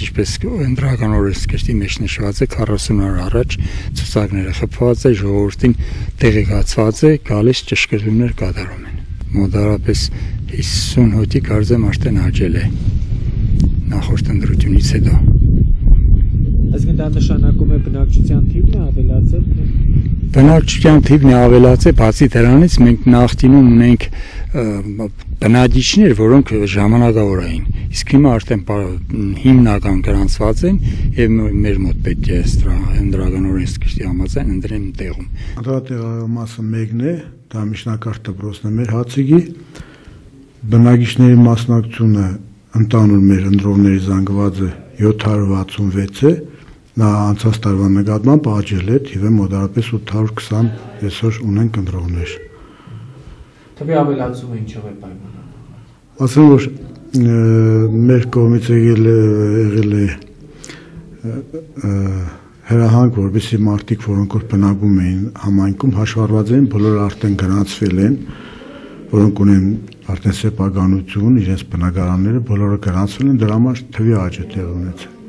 Ինչպես ընդրական օրենսգրքի մեջ նշված է 40 օր առաջ ցուցակները խփված է, ժողովրդին տեղեկացված է, գալիս ճշգրտումներ կատարում են։ Մոտավորապես 50 հոգի կարծեմ արդեն աճել է նախորդ ընտրությունից հետո։ Այսինքն դա նշանակում է բնակչության թիվն է ավելացել։ Բնակչության թիվն է ավելացել, բացի դրանից մենք նախկինում ունենք բնակիչներ, որոնք ժամանակավոր էին, իսկ հիմա արդեն հիմնական գրանցված են եւ մեր մոտ պետք է ընդրական օրենսգրքի համաձայն ընտրեն տեղում։ Դա տեղամասը մեկն է, դա միջնակարգ դպրոցն է մեր հացիկի, բնակիչների մասնակցությունը ընդանուր մեր ընտրողների զանգվածը 766 է, նա անցած տարվա նկատմամբ աճել է, թիվը մոտավորապես 820 այսօր ունենք ընտրողներ։ Թվի ավելացումը ինչով է պայմանավորված։ Ասեմ, որ մեր կողմից եղել է հրահանգ, որպեսզի մարդիկ, որոնք որ բնակվում էին համայնքում, հաշվառված էին, բոլորը արդեն գրանցվել են, որոնք ունեն արդեն սեփականություն, իրենց բնակարանները բոլորը գրանցվել են, դրա համար թվի աճ է տեղի ունեցել։